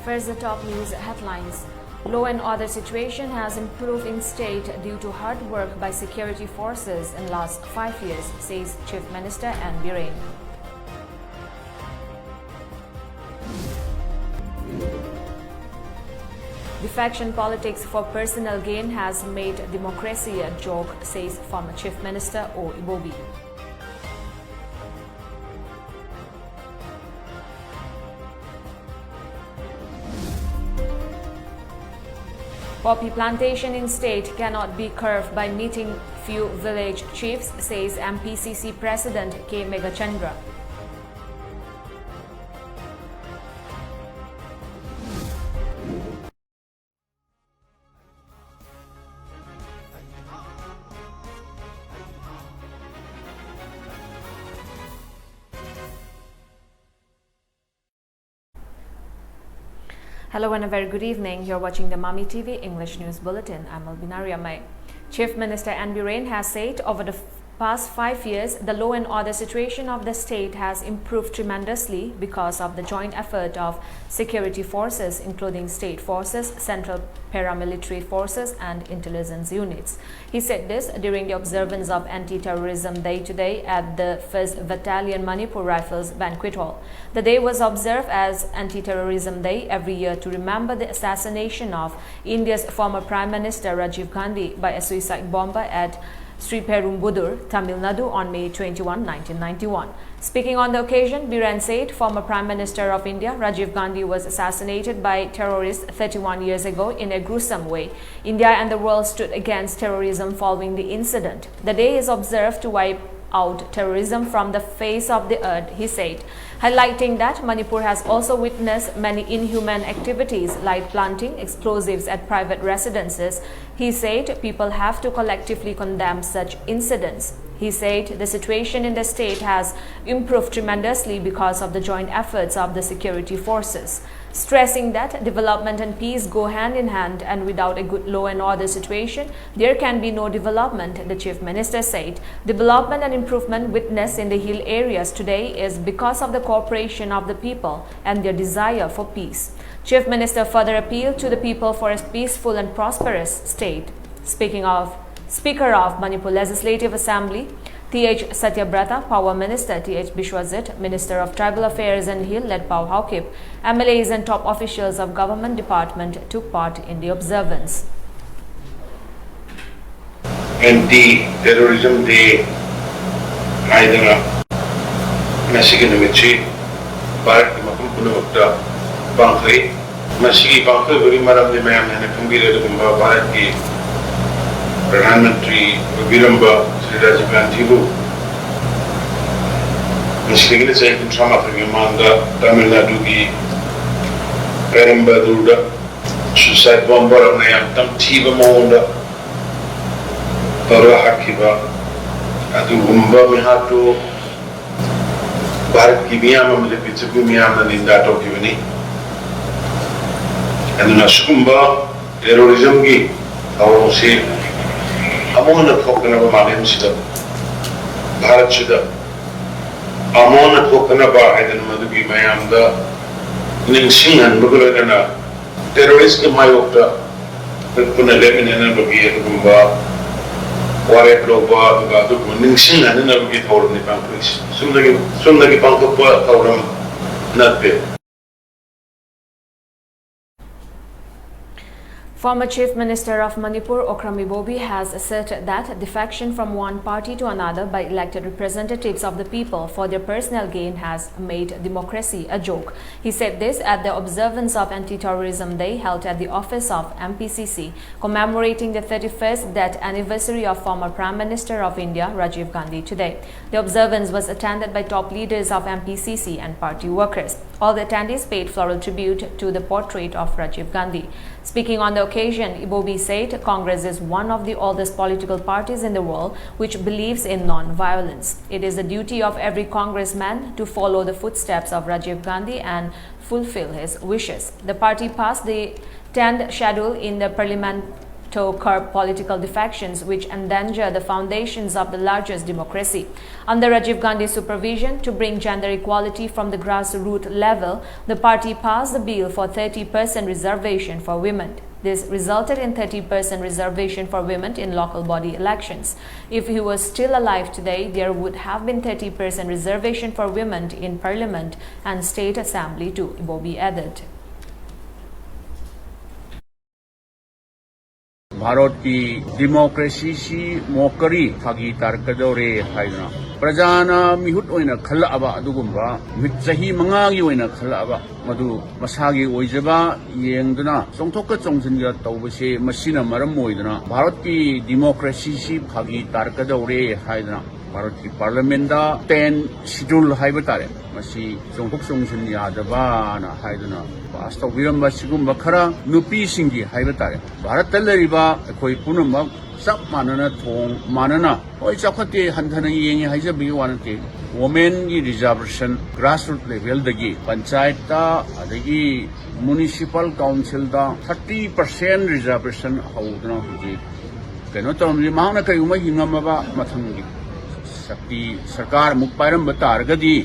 First, the top news headlines. Law and order situation has improved in state due to hard work by security forces in last 5 years, says Chief Minister N. Biren. Defection politics for personal gain has made democracy a joke, says former Chief Minister O. Ibobi. Poppy plantation in state cannot be curbed by meeting few village chiefs, says MPCC President K. Megachandra. Hello and a very good evening. You're watching the Mami TV English News Bulletin. I'm ALBINA RIAMEI. Chief Minister N. Biren has said over the past 5 years, the law and order situation of the state has improved tremendously because of the joint effort of security forces, including state forces, central paramilitary forces and intelligence units. He said this during the observance of Anti-Terrorism Day today at the 1st Battalion Manipur Rifles Banquet Hall. The day was observed as Anti-Terrorism Day every year to remember the assassination of India's former Prime Minister Rajiv Gandhi by a suicide bomber at Sri Perumbudur, Tamil Nadu on May 21, 1991. Speaking on the occasion, Biren said former Prime Minister of India Rajiv Gandhi was assassinated by terrorists 31 years ago in a gruesome way. India and the world stood against terrorism following the incident. The day is observed to wipe out terrorism from the face of the earth, he said, highlighting that Manipur has also witnessed many inhuman activities like planting explosives at private residences. He said people have to collectively condemn such incidents. He said the situation in the state has improved tremendously because of the joint efforts of the security forces, stressing that development and peace go hand in hand, and without a good law and order situation, there can be no development. The Chief Minister said development and improvement witnessed in the hill areas today is because of the cooperation of the people and their desire for peace. Chief Minister further appealed to the people for a peaceful and prosperous state. Speaker of Manipur Legislative Assembly, T.H. Satyabrata, Power Minister T.H. Bishwajit, Minister of Tribal Affairs and Hill led Pau Haukip, MLAs and top officials of government department took part in the observance. Anti-Terrorism Day Haidara Nasiki Namichi Bharat Mapum Punamukta Bangkri Nasiki Bangkri Buri Maram de Mayam and Kumbira Kumba Bharat ki प्रधानमंत्री विरंबा श्री राजीव गांधी को इसके लिए चाहिए कि हम अपने मांगा तमिलनाडु की पेरम्बदूर सुसाइड बॉम्बर अपने यहाँ तम ठीक माउंडा तोरा हाकिबा अतु गुम्बा में हाथो भारत की मियाँ में पिछले मियाँ में निंदा तो क्यों नहीं अदुना सुकुम्बा टेररिज्म की और उसे अमोन ठोकना माध्यम से भारत से अमोन ठोकना बाहर मधुगी मयाम निंगसिंगन बगलना टेररिस्ट के मायोक्ता पुनः लेमिनेना बगी गुम्बा वारे प्रोबा दुगा निंगसिंगन ना बगी थोड़ने पांपुलिस सुंदगी पांपुपा थोड़म नत्ते. Former Chief Minister of Manipur, Okram Ibobi, has asserted that defection from one party to another by elected representatives of the people for their personal gain has made democracy a joke. He said this at the observance of Anti-Terrorism Day held at the office of MPCC, commemorating the 31st death anniversary of former Prime Minister of India, Rajiv Gandhi, today. The observance was attended by top leaders of MPCC and party workers. All the attendees paid floral tribute to the portrait of Rajiv Gandhi. Speaking on the occasion, Ibobi said Congress is one of the oldest political parties in the world which believes in non-violence. It is the duty of every congressman to follow the footsteps of Rajiv Gandhi and fulfill his wishes. The party passed the 10th schedule in the to curb political defections which endanger the foundations of the largest democracy. Under Rajiv Gandhi's supervision, to bring gender equality from the grassroots level, the party passed the bill for 30% reservation for women. This resulted in 30% reservation for women in local body elections. If he was still alive today, there would have been 30% reservation for women in Parliament and State Assembly too, Bobby added. Bharat की democracy सी मोकरी फागी तारकदौरे हाइदना प्रजाना मिहुत ओइना खल्लाबा अदुगुम्बा मित चही मंगागी ओइना खल्लाबा मदु मसागी ओइजबा येंगदना चोंथोक चोंजनगा तौबसे मसिना मरम ओइदना भारत की democracy सी फागी तारकदौरे हाइदना भारत की parliament 10 schedule हाइबा तारे मसी चोंथोक चोंजन यादबाना हाइदना पास तौबिरम्बा सिगुम्बा खरा नुपी सिंगी हाइबा तारे भारत तलरिबा अखोई पुनमक सब मानना थोंग मानना ओइ चाखते हंथना येंगे हाइजबी वानते वुमेन की रिजर्वेशन ग्रासरूट लेवल दगी पंचायत ता अदगी म्युनिसिपल काउंसिल दा 30% रिजर्वेशन हौदना हुजी कनो तमली मांगना कयुमा हिंगमबा मथंगी शक्ति सरकार मुख पारम बतारगदी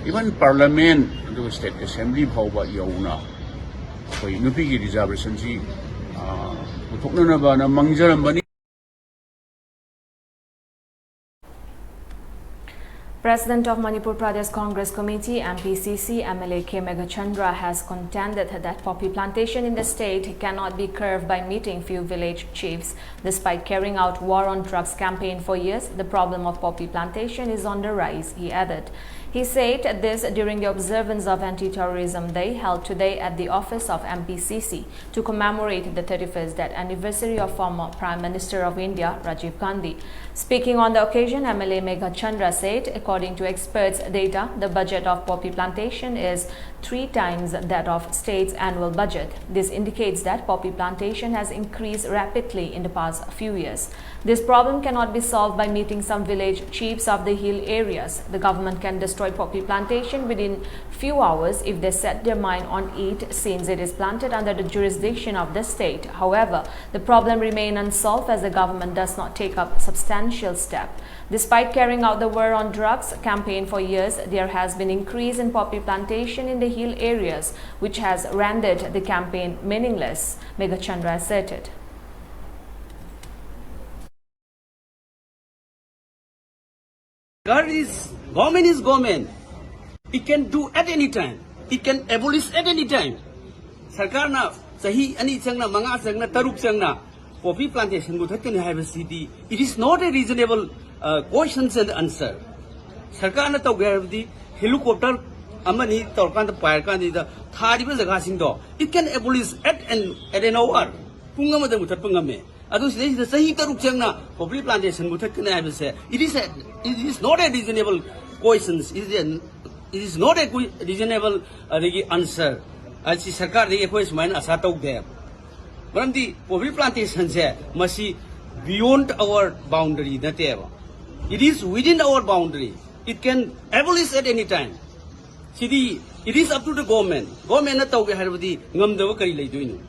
इवन पार्लियामेंट अदु स्टेट असेंबली फाउबा यौना कोई नुपी की रिजर्वेशन जी उथोकनबा ना मंगजरमबनी. President of Manipur Pradesh Congress Committee MPCC MLA K. Meghachandra has contended that poppy plantation in the state cannot be curbed by meeting few village chiefs. Despite carrying out war on drugs campaign for years, the problem of poppy plantation is on the rise, he added. He said this during the observance of Anti-Terrorism Day held today at the office of MPCC to commemorate the 31st death anniversary of former Prime Minister of India, Rajiv Gandhi. Speaking on the occasion, MLA Meghachandra said, according to experts' data, the budget of poppy plantation is 3 times that of state's annual budget. This indicates that poppy plantation has increased rapidly in the past few years. This problem cannot be solved by meeting some village chiefs of the hill areas. The government can destroy poppy plantation within few hours if they set their mind on it, since it is planted under the jurisdiction of the state. However, the problem remains unsolved as the government does not take up substantial steps. Despite carrying out the war on drugs campaign for years, there has been increase in poppy plantation in the hill areas, which has rendered the campaign meaningless, Meghachandra asserted. Government is government. It can do at any time. It can abolish at any time. Sarkar na sahi ani changna manga changna taruk changna poppy plantation muthakkani haiba city. It is not a reasonable questions and answer. Sarkar na tawgardi helicopter amani tawkan ta pair kan da thariba jaga sing do. It can abolish at an hour. Punga madam muthappangame. Adu the sahi taruk changna poppy plantation muthakkani haiba se. It is not a reasonable questions. It is not a reasonable answer. As the Sarkar the equation mine as a talk there. But the poppy plantation say must be beyond our boundary, that ever. It is within our boundary. It can abolish at any time. See, it is up to the government. Government na talk have the ngamdawa kari lay doing.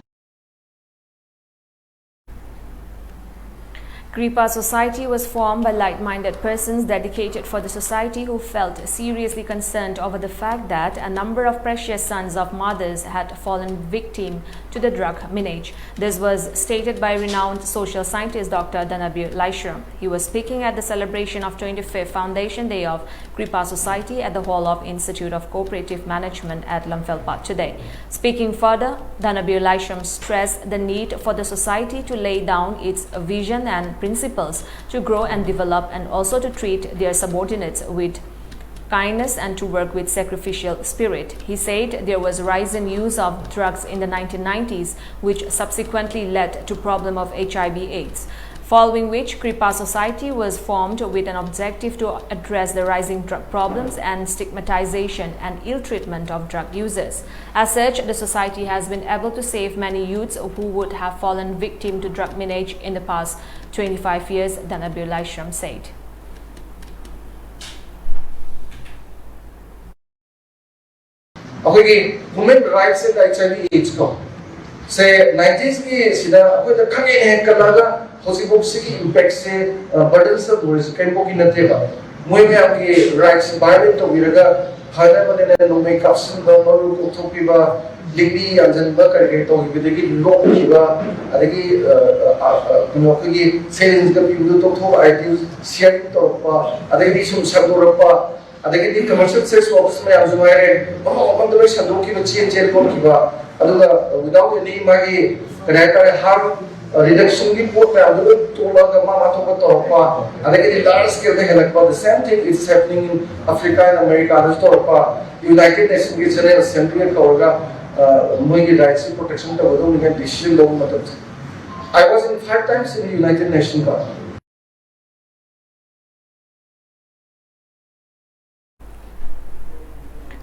Kripa Society was formed by like-minded persons dedicated for the society who felt seriously concerned over the fact that a number of precious sons of mothers had fallen victim to the drug menace. This was stated by renowned social scientist Dr. Dhanabir Laishram. He was speaking at the celebration of 25th Foundation Day of Kripa Society at the Hall of Institute of Cooperative Management at Lamfelpat today. Speaking further, Dhanabir Laishram stressed the need for the society to lay down its vision and principles to grow and develop, and also to treat their subordinates with kindness and to work with sacrificial spirit. He said there was rise in use of drugs in the 1990s, which subsequently led to problem of HIV/AIDS. Following which, Kripa Society was formed with an objective to address the rising drug problems and stigmatization and ill treatment of drug users. As such, the society has been able to save many youths who would have fallen victim to drug menace in the past 25 years, Dhanabir Laishram said. Okay, women rights and HIV/AIDS ko. say 90s ki sida koi da khage ne kalaga hosibok siki impact se burdensome was kai ko ki nate ba moi me apki rights violate to viraga hana bane ne no make up sin ba maru ko thopi ba degree anjan ba kar ke to bidegi lock ki ba adagi no ki sales ka pi to tho ideas share to pa adagi sum sabdo pa adagi di commercial sex office me azu hai ba bandro sando ki chain chain ko ki ba aduga without any magi connector harm reduction ki port me aduga tola ga ma to ko to pa adagi large scale de helak pa the same thing is happening in Africa and America others to pa United Nations ki General Assembly ka hoga moigi rights protection ka wado ni decision lo matlab I was in 5 times in the United Nations ka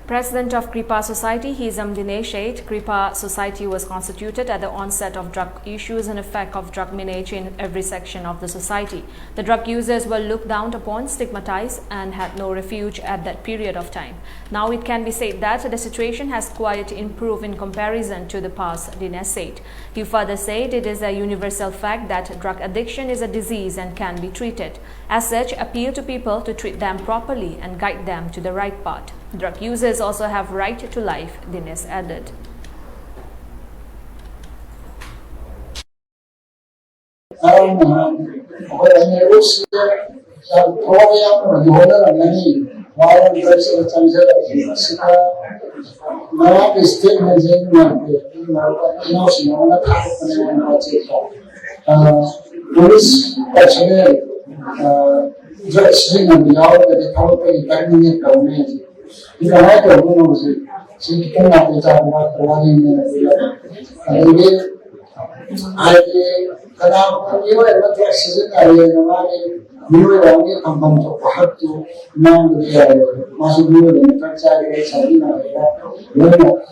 President of Kripa Society, Hizam Dinesh said Kripa Society was constituted at the onset of drug issues and effect of drug menace in every section of the society. The drug users were looked down upon, stigmatized and had no refuge at that period of time. Now it can be said that the situation has quite improved in comparison to the past, Dinesh said. He further said it is a universal fact that drug addiction is a disease and can be treated. As such, appeal to people to treat them properly and guide them to the right path. Drug users also have right to life, Dinesh added. Police personnel drugs and without the company permanent government. In the night of one she came up with a providing I you are not season I you are only a month of have to know the must do the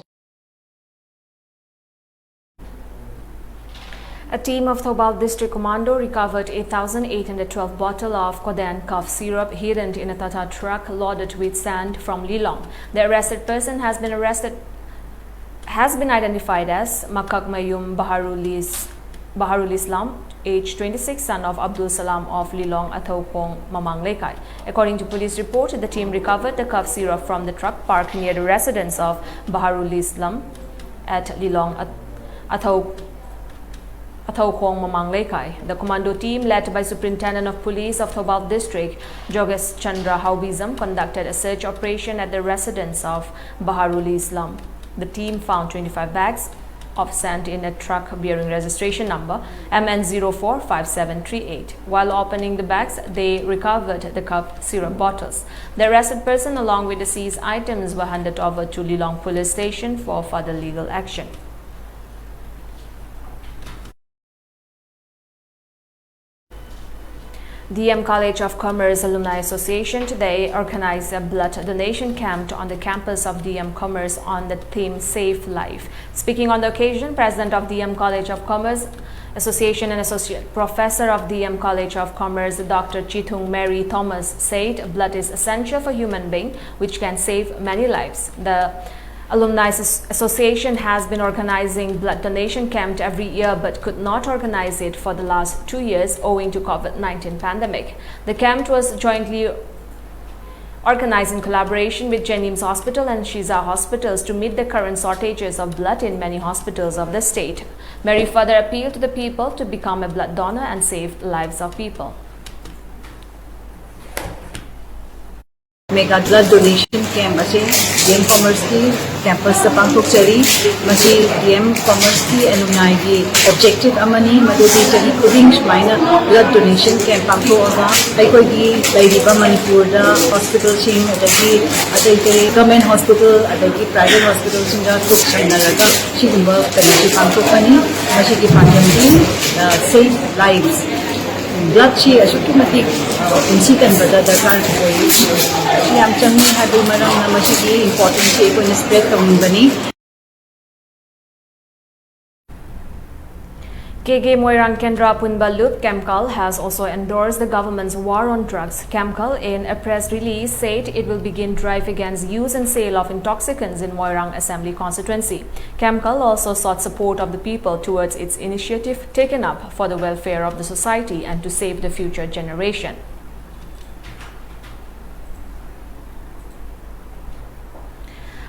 A team of Thobal District Commando recovered 8,812 bottles of Kodan cough syrup hidden in a Tata truck loaded with sand from Lilong. The arrested person has been identified as Makak Mayum Baharul Islam, age 26, son of Abdul Salam of Lilong Athaukong Mamang Lekai. According to police report, the team recovered the cough syrup from the truck parked near the residence of Baharul Islam at Lilong Athaukong Mamang Lekai. The commando team, led by Superintendent of Police of Thobal District, Jogesh Chandra Haubizam, conducted a search operation at the residence of Baharul Islam. The team found 25 bags of sand in a truck bearing registration number MN045738. While opening the bags, they recovered the cough syrup bottles. The arrested person along with the seized items were handed over to Lilong Police Station for further legal action. DM College of Commerce Alumni Association today organized a blood donation camp on the campus of DM Commerce on the theme Save Life. Speaking on the occasion, President of DM College of Commerce Association and Associate Professor of DM College of Commerce, Dr. Chithung Mary Thomas, said blood is essential for human being, which can save many lives. The Alumni Association has been organizing blood donation camp every year but could not organize it for the last 2 years owing to COVID-19 pandemic. The camp was jointly organized in collaboration with Jennings Hospital and Shiza Hospitals to meet the current shortages of blood in many hospitals of the state. Mary further appealed to the people to become a blood donor and save lives of people. Mega blood donation camp ase DM Commerce ki campus sa pangthokchari masi DM Commerce ki alumni gi objective amani madudi chari khuding smaina blood donation camp pangthoga aikoi gi lairiba Manipur da hospital sing adagi adai government hospital adagi private hospital sing da thokchanaraga sigumba kanasi pangthokani masi ki pangam save lives blood chi ashukimatik insi kan bada dakar koi siam changni hadu maram na masi important che ko spread tawin bani. KG Moirang Kendra Punbalup Kemkal has also endorsed the government's war on drugs. Kemkal, in a press release, said it will begin drive against use and sale of intoxicants in Moirang Assembly constituency. Kemkal also sought support of the people towards its initiative taken up for the welfare of the society and to save the future generation.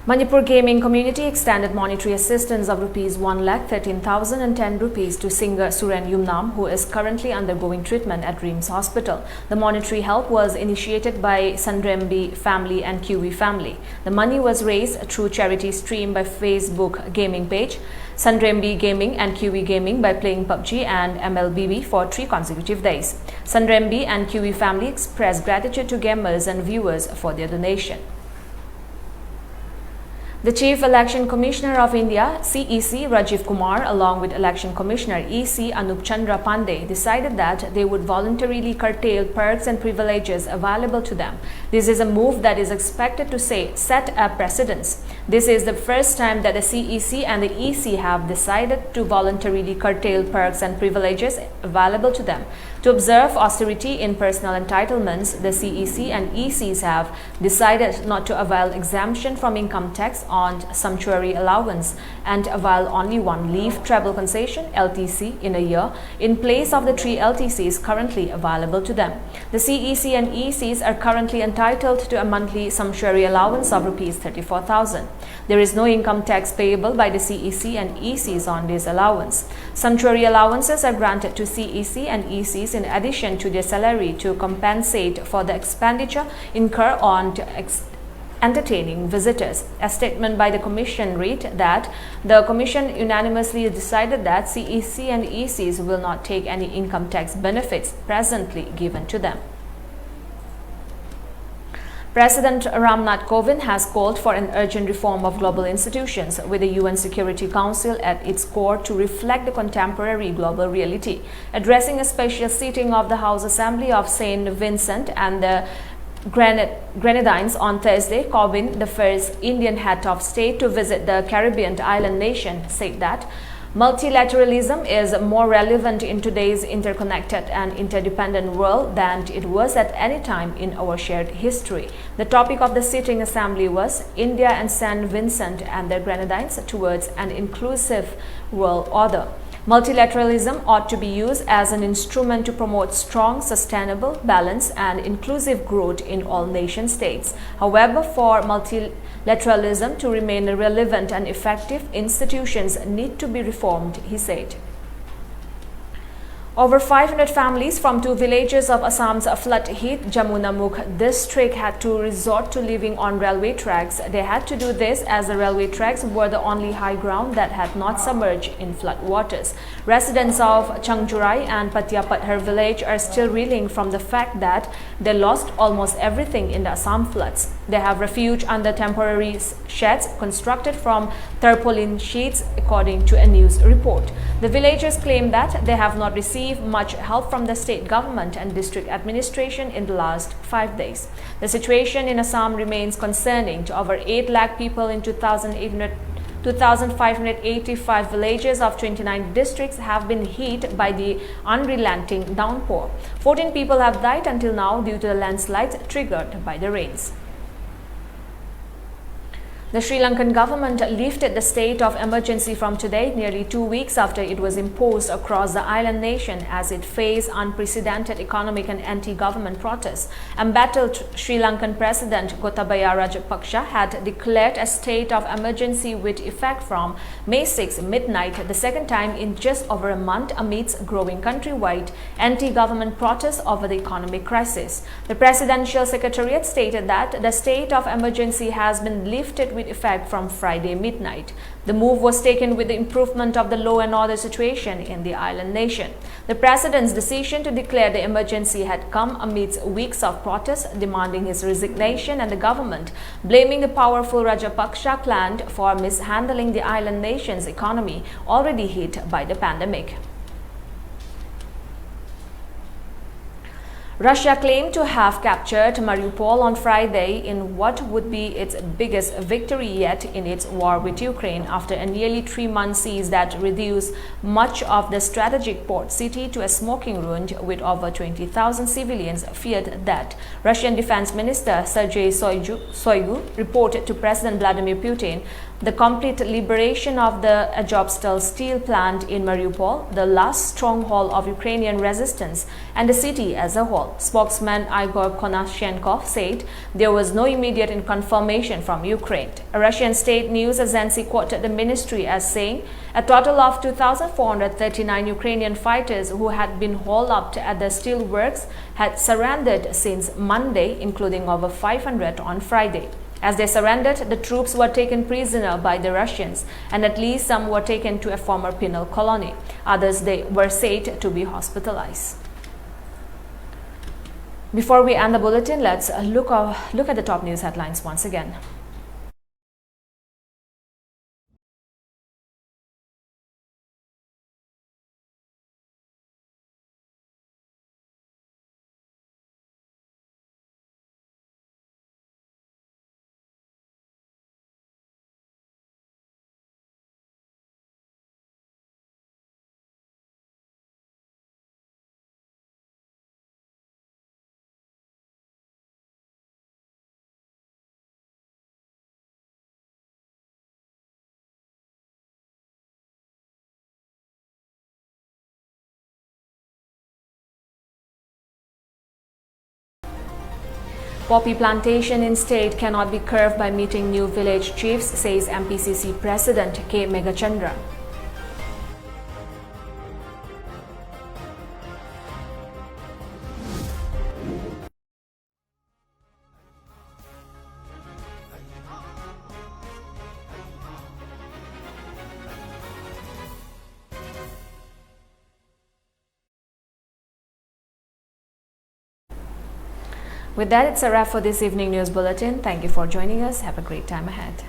Manipur Gaming Community extended monetary assistance of Rs 1,13,010 rupees to singer Suren Yumnam, who is currently undergoing treatment at RIAMEI Hospital. The monetary help was initiated by Sandrembi family and QV family. The money was raised through charity stream by Facebook gaming page, Sandrembi Gaming and QV Gaming by playing PUBG and MLBB for 3 consecutive days. Sandrembi and QV family expressed gratitude to gamers and viewers for their donation. The Chief Election Commissioner of India, CEC Rajiv Kumar, along with Election Commissioner EC Anup Chandra Pandey, decided that they would voluntarily curtail perks and privileges available to them. This is a move that is expected to set a precedent. This is the first time that the CEC and the EC have decided to voluntarily curtail perks and privileges available to them. To observe austerity in personal entitlements, the CEC and ECs have decided not to avail exemption from income tax on sumptuary allowance and avail only 1 leave travel concession LTC in a year in place of the 3 LTCs currently available to them. The CEC and ECs are currently entitled to a monthly sumptuary allowance of Rs 34,000. There is no income tax payable by the CEC and ECs on this allowance. Sumptuary allowances are granted to CEC and ECs in addition to their salary to compensate for the expenditure incurred on entertaining visitors. A statement by the Commission read that the Commission unanimously decided that CEC and ECs will not take any income tax benefits presently given to them. President Ramnath Kovind has called for an urgent reform of global institutions with the UN Security Council at its core to reflect the contemporary global reality. Addressing a special sitting of the House Assembly of St. Vincent and the Grenadines on Thursday, Kovind, the first Indian head of state to visit the Caribbean island nation, said that multilateralism is more relevant in today's interconnected and interdependent world than it was at any time in our shared history. The topic of the sitting assembly was India and St. Vincent and the Grenadines towards an inclusive world order. Multilateralism ought to be used as an instrument to promote strong, sustainable, balanced, and inclusive growth in all nation states. However, for multilateralism to remain relevant and effective, institutions need to be reformed, he said. Over 500 families from 2 villages of Assam's flood-hit Jamunamukh district had to resort to living on railway tracks. They had to do this as the railway tracks were the only high ground that had not submerged in flood waters. Residents of Changjurai and Patiapathar village are still reeling from the fact that they lost almost everything in the Assam floods. They have refuge under temporary sheds constructed from tarpaulin sheets, according to a news report. The villagers claim that they have not received much help from the state government and district administration in the last 5 days. The situation in Assam remains concerning. To over 8 lakh people in 2,585 villages of 29 districts have been hit by the unrelenting downpour. 14 people have died until now due to the landslides triggered by the rains. The Sri Lankan government lifted the state of emergency from today, nearly 2 weeks after it was imposed across the island nation as it faced unprecedented economic and anti-government protests. Embattled Sri Lankan President Gotabaya Rajapaksa had declared a state of emergency with effect from May 6 midnight, the second time in just over a month amidst growing countrywide anti-government protests over the economic crisis. The Presidential Secretariat stated that the state of emergency has been lifted with effect from Friday midnight. The move was taken with the improvement of the law and order situation in the island nation. The president's decision to declare the emergency had come amidst weeks of protests demanding his resignation and the government blaming the powerful Rajapaksa clan for mishandling the island nation's economy already hit by the pandemic. Russia claimed to have captured Mariupol on Friday in what would be its biggest victory yet in its war with Ukraine after a nearly 3-month siege that reduced much of the strategic port city to a smoking ruin, with over 20,000 civilians feared that. Russian Defense Minister Sergei Shoigu reported to President Vladimir Putin the complete liberation of the Azovstal steel plant in Mariupol, the last stronghold of Ukrainian resistance, and the city as a whole. Spokesman Igor Konashenkov said there was no immediate confirmation from Ukraine. A Russian state news agency quoted the ministry as saying a total of 2,439 Ukrainian fighters who had been holed up at the steel works had surrendered since Monday, including over 500 on Friday. As they surrendered, the troops were taken prisoner by the Russians, and at least some were taken to a former penal colony. Others they were said to be hospitalized. Before we end the bulletin, let's look at the top news headlines once again. Poppy plantation in state cannot be curbed by meeting new village chiefs, says MPCC President K. Megachandra. With that, it's a wrap for this evening news bulletin. Thank you for joining us. Have a great time ahead.